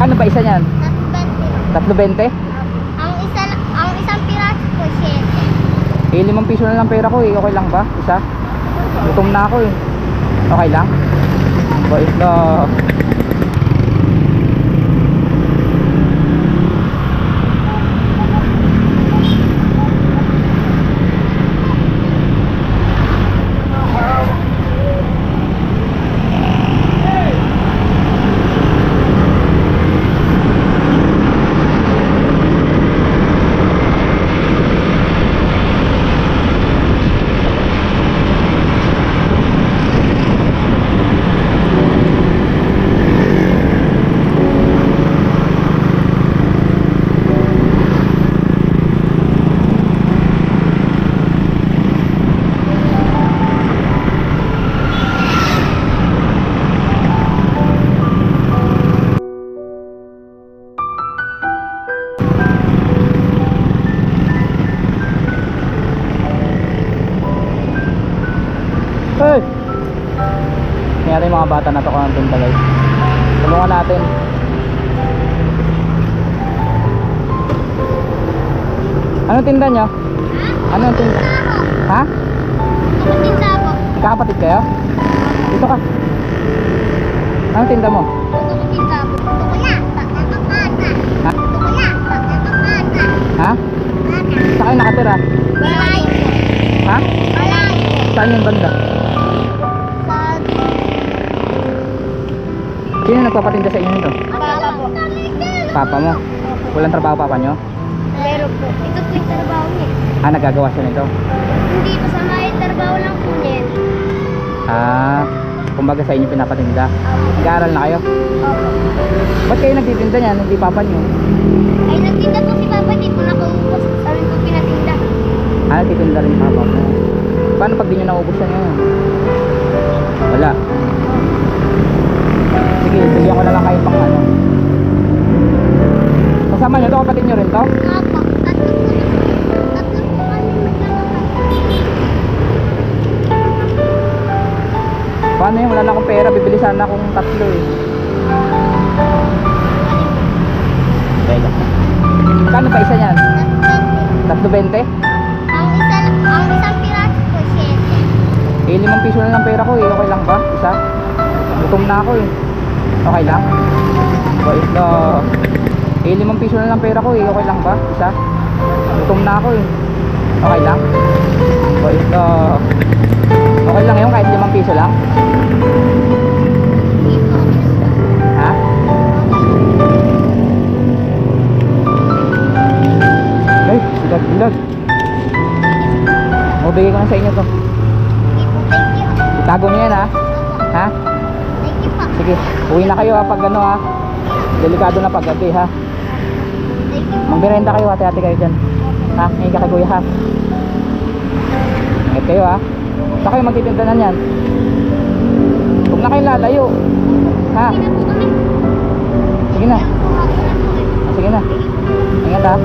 Kano ba isa niyan? 3.20? Ang isang piraso po, 7. Eh, 5 piso na lang pera ko eh. Okay lang ba? Isa? Gutom na ako eh. Okay lang? Bait na. Hey! Kaya yung mga bata na to kung ang tinda guys. Tulungan natin. Anong tinda nyo? Anong tinda? Ha? Kapatid po. Kakapatid kayo? Dito ka. Anong tinda mo? Kapatid po. Tukula, pagkakapata. Ha? Tukula, pagkakapata. Ha? Saan kayo nakatira? Balay po. Ha? Balay po. Saan yung banda? Sino nagpapatinda sa inyo nito? Papa po. Papa mo? Walang trabaho papa nyo? Meron po. Ito po yung trabaho niya. Ah, nagagawa siya nito? Hindi pa sa may trabaho lang po niya. Ah, kumbaga sa inyo pinapatinda. Nag-aaral na kayo? Opo. Ba't kayo nagtitinda niyan? Hindi papa nyo? Ay, nagtinda po si Papa. Di po nakaubos. Sabi po pinatinda. Ah, nagtitinda rin papa mo. Paano pag di nyo naubos yan ngayon? Wala. Sige, bigyan ko na lang kayo pang ano. Kasama nyo to, kapatid nyo rin to? Opo. Tatlo po. Tatlo po kami magkakapatid. Paano yun? Wala na akong pera, bibili sana akong 3 eh. Teka. Kano pa isa niyan? 3.20? Ang isang piraso po, 7. Eh, 5 piso na lang pera ko eh. Okay lang ba? Isa? Gutom na ako eh. Okay lang? Bait na. Eh, 5 piso na lang pera ko eh. Okay lang ba? Isa? Gutom na ako eh. Okay lang? Bait na. Okay lang yun kahit 5 piso lang? Ha? Ay, bilag. O, bigay ko na sa inyo to. Thank you. Itago nyo yan ha? Ha? Thank you po. Sige, uwi na kayo ha pag ano ha. Delikado na pag gabi ha. Thank you. Magmerenda kayo, hati-hati kayo dyan. Ha? Ngayon ka kay kuya ha. Ingat kayo ha. Saan kayo magtitinda na yan? Huwag na kayo lalayo. Ha? Hindi na po kami. Sige na. Hindi na po kami. Sige na. Ingat ha.